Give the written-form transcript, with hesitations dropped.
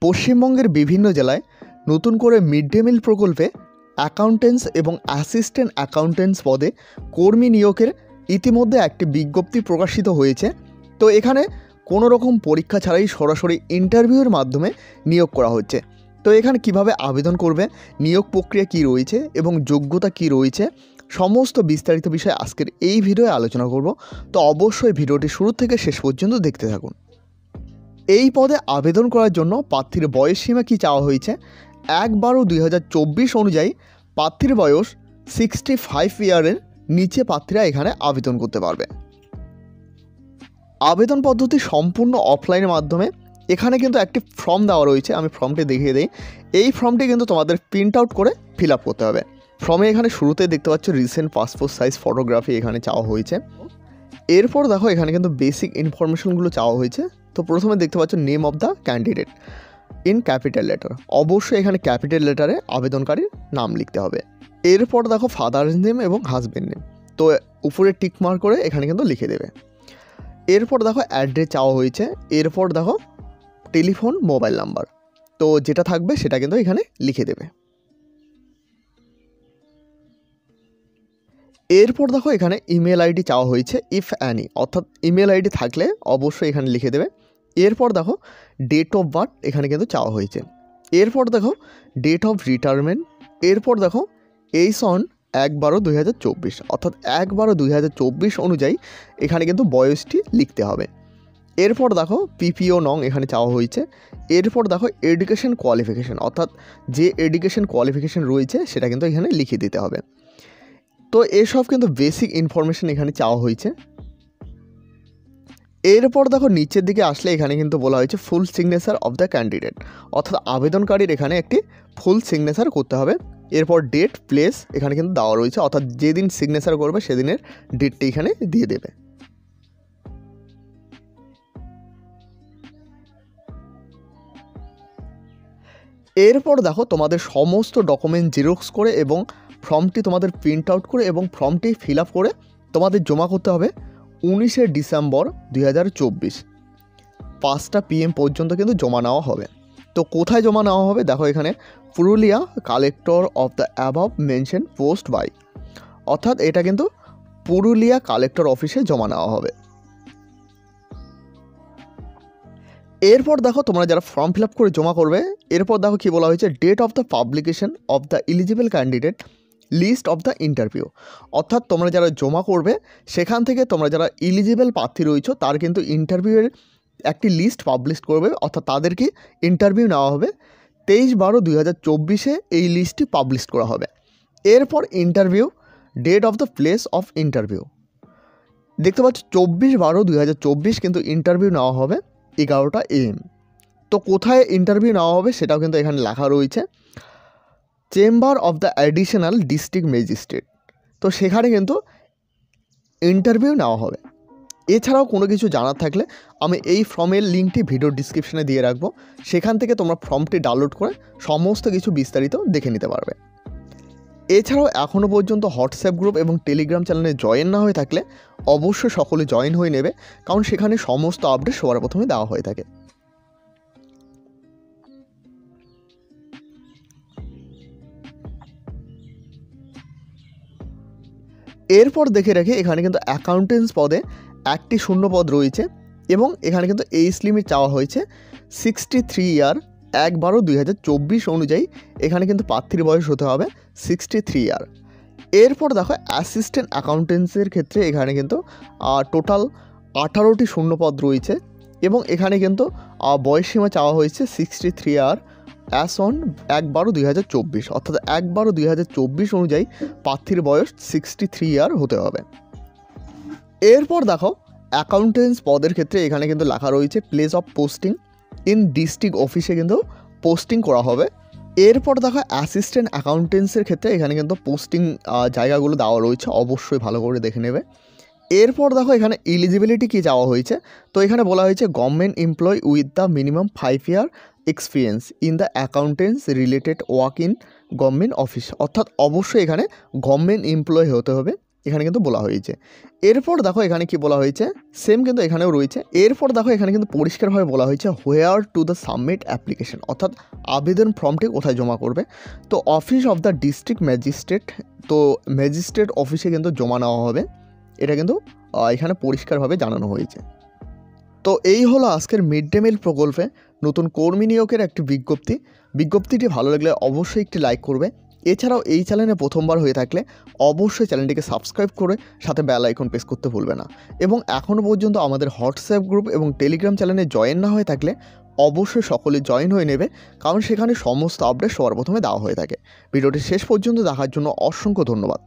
পশ্চিমবঙ্গের বিভিন্ন জেলায় নতুন করে মিড ডে মিল প্রকল্পে অ্যাকাউন্টেন্টস এবং অ্যাসিস্ট্যান্ট অ্যাকাউন্টেন্টস পদে কর্মী নিয়োগের ইতিমধ্যে একটি বিজ্ঞপ্তি প্রকাশিত হয়েছে। তো এখানে কোনো রকম পরীক্ষা ছাড়াই সরাসরি ইন্টারভিউর মাধ্যমে নিয়োগ করা হচ্ছে। তো এখানে কিভাবে আবেদন করবে, নিয়োগ প্রক্রিয়া কী রয়েছে এবং যোগ্যতা কী রয়েছে, সমস্ত বিস্তারিত বিষয় আজকের এই ভিডিওয়ে আলোচনা করব। তো অবশ্যই ভিডিওটি শুরু থেকে শেষ পর্যন্ত দেখতে থাকুন। এই পদে আবেদন করার জন্য প্রার্থীর বয়সসীমা কী চাওয়া হয়েছে, 1/12/2024 অনুযায়ী প্রার্থীর বয়স 65 ইয়ারের নিচে প্রার্থীরা এখানে আবেদন করতে পারবে। আবেদন পদ্ধতি সম্পূর্ণ অফলাইনের মাধ্যমে। এখানে কিন্তু একটি ফর্ম দেওয়া রয়েছে, আমি ফর্মটি দেখিয়ে দিই। এই ফর্মটি কিন্তু তোমাদের প্রিন্ট আউট করে ফিল আপ করতে হবে। ফর্মে এখানে শুরুতেই দেখতে পাচ্ছ রিসেন্ট পাসপোর্ট সাইজ ফটোগ্রাফি এখানে চাওয়া হয়েছে। এরপর দেখো এখানে কিন্তু বেসিক ইনফরমেশনগুলো চাওয়া হয়েছে। তো প্রথমে দেখতে পাচ্ছ name of the candidate in capital letter, অবশ্যই এখানে ক্যাপিটাল লেটারে আবেদনকারীর নাম লিখতে হবে। এরপর দেখো ফাদার্স নেম এবং হাজব্যান্ড নেম, তো উপরে টিক মার্ক করে এখানে কিন্তু লিখে দেবে। এরপর দেখো অ্যাড্রেস চাওয়া হয়েছে। এরপর দেখো টেলিফোন মোবাইল নাম্বার, তো যেটা থাকবে সেটা কিন্তু এখানে লিখে দেবে। এরপর দেখো এখানে ইমেল আইডি চাওয়া হয়েছে, ইফ অ্যানি, অর্থাৎ ইমেল আইডি থাকলে অবশ্যই এখানে লিখে দেবে। এরপর দেখো ডেট অফ বার্থ এখানে কিন্তু চাওয়া হয়েছে। এরপর দেখো ডেট অফ রিটায়ারমেন্ট। এরপর দেখো 1/12/2024, অর্থাৎ 1/12/2024 অনুযায়ী এখানে কিন্তু বয়সটি লিখতে হবে। এরপর দেখো পিপিও নং এখানে চাওয়া হয়েছে। এরপর দেখো এডুকেশন কোয়ালিফিকেশান, অর্থাৎ যে এডুকেশন কোয়ালিফিকেশান রয়েছে সেটা কিন্তু এখানে লিখে দিতে হবে। তো এসব কিন্তু বেসিক ইনফরমেশন এখানে চাওয়া হয়েছে। এরপর দেখো নিচের দিকে আসলে এখানে কিন্তু বলা হয়েছে full signature of the candidate, অর্থাৎ আবেদনকারীর এখানে একটি ফুল সিগনেচার করতে হবে। এরপর ডেট, প্লেস এখানে কিন্তু দেওয়া রয়েছে, অর্থাৎ যেদিন সিগনেচার করবে সেদিনের ডেটটি এখানে দিয়ে দেবে। এরপর দেখো তোমাদের সমস্ত ডকুমেন্ট জেরক্স করে এবং ফর্মটি তোমাদের প্রিন্ট আউট করে এবং ফর্মটি ফিল আপ করে তোমাদের জমা করতে হবে 19শে ডিসেম্বর 2024 5টা PM পর্যন্ত কিন্তু জমা নেওয়া হবে। তো কোথায় জমা নেওয়া হবে দেখো এখানে Purulia collector of the above mention post by, অর্থাৎ এটা কিন্তু পুরুলিয়া কালেক্টর অফিসে জমা নেওয়া হবে। এরপর দেখো তোমরা যারা ফর্ম ফিল আপ করে জমা করবে, এরপর দেখো কী বলা হয়েছে, date of the publication of the eligible candidate list of the interview, অর্থাৎ তোমরা যারা জমা করবে সেখান থেকে তোমরা যারা এলিজিবল প্রার্থী রয়েছে তার কিন্তু ইন্টারভিউয়ের একটি লিস্ট পাবলিশ করবে, অর্থাৎ তাদেরকে ইন্টারভিউ নেওয়া হবে। 23/12/2024 এই লিস্টটি পাবলিশ করা হবে। এরপর interview date of the place of interview, দেখতে পাচ্ছ 24/12/2024 কিন্তু ইন্টারভিউ নেওয়া হবে 11টা AM। তো কোথায় ইন্টারভিউ নেওয়া হবে সেটাও কিন্তু এখানে লেখা রয়েছে, chamber of the additional district magistrate, তো সেখানে কিন্তু ইন্টারভিউ নেওয়া হবে। এছাড়াও কোনো কিছু জানার থাকলে আমি এই ফর্মের লিঙ্কটি ভিডিও ডিসক্রিপশনে দিয়ে রাখবো, সেখান থেকে তোমরা ফর্মটি ডাউনলোড করে সমস্ত কিছু বিস্তারিত দেখে নিতে পারবে। এছাড়াও এখনও পর্যন্ত হোয়াটসঅ্যাপ গ্রুপ এবং টেলিগ্রাম চ্যানেলে জয়েন না হয়ে থাকলে অবশ্যই সকলে জয়েন হয়ে নেবে, কারণ সেখানে সমস্ত আপডেট সবার প্রথমে দেওয়া হয়ে থাকে। এরপর দেখে রেখে এখানে কিন্তু অ্যাকাউন্টেন্টস পদে একটি শূন্য পদ রয়েছে এবং এখানে কিন্তু এজ লিমিট চাওয়া হয়েছে 63 ইয়ার। 1/12/2024 অনুযায়ী এখানে কিন্তু প্রার্থীর বয়স হতে হবে 63 ইয়ার। এরপর দেখো অ্যাসিস্ট্যান্ট অ্যাকাউন্টেন্টসের ক্ষেত্রে এখানে কিন্তু টোটাল 18টি শূন্য পদ রয়েছে এবং এখানে কিন্তু বয়সসীমা চাওয়া হয়েছে 63 ইয়ার অ্যাস অন 1/12/2024, অর্থাৎ 1/12/2024 অনুযায়ী প্রার্থীর বয়স 63 ইয়ার হতে হবে। এরপর দেখো অ্যাকাউন্টেন্টস পদের ক্ষেত্রে এখানে কিন্তু লেখা রয়েছে place of posting in district অফিসে কিন্তু পোস্টিং করা হবে। এরপর দেখো অ্যাসিস্ট্যান্ট অ্যাকাউন্টেন্টসের ক্ষেত্রে এখানে কিন্তু পোস্টিং জায়গাগুলো দেওয়া রয়েছে, অবশ্যই ভালো করে দেখে নেবে। এরপর দেখো এখানে এলিজিবিলিটি কী চাওয়া হয়েছে, তো এখানে বলা হয়েছে government employ with the minimum 5 year experience in the accountants related work in government office, অর্থাৎ অবশ্যই এখানে গভর্নমেন্ট এমপ্লয় হতে হবে এখানে কিন্তু বলা হয়েছে। এরপর দেখো এখানে কি বলা হয়েছে, সেম কিন্তু এখানেও রয়েছে। এরপর দেখো এখানে কিন্তু পরিষ্কারভাবে বলা হয়েছে হোয়ার টু দ্য সাবমিট অ্যাপ্লিকেশন, অর্থাৎ আবেদন ফর্মটি কোথায় জমা করবে। তো office of the district magistrate, তো ম্যাজিস্ট্রেট অফিসে কিন্তু জমা নেওয়া হবে। এটা কিন্তু এখানে পরিষ্কারভাবে জানানো হয়েছে। তো এই হলো আজকের মিড ডে মিল প্রকল্পে নতুন কর্মী নিয়োগের একটি বিজ্ঞপ্তিটি ভালো লাগলে অবশ্যই একটি লাইক করবে। এছাড়াও এই চ্যানেলে প্রথমবার হয়ে থাকলে অবশ্যই চ্যানেলটিকে সাবস্ক্রাইব করে সাথে বেল আইকন প্রেস করতে ভুলবে না। এবং এখনও পর্যন্ত আমাদের হোয়াটসঅ্যাপ গ্রুপ এবং টেলিগ্রাম চ্যানেলে জয়েন না হয়ে থাকলে অবশ্যই সকলে জয়েন হয়ে নেবে, কারণ সেখানে সমস্ত আপডেট সবার প্রথমে দেওয়া হয়ে থাকে। ভিডিওটি শেষ পর্যন্ত দেখার জন্য অসংখ্য ধন্যবাদ।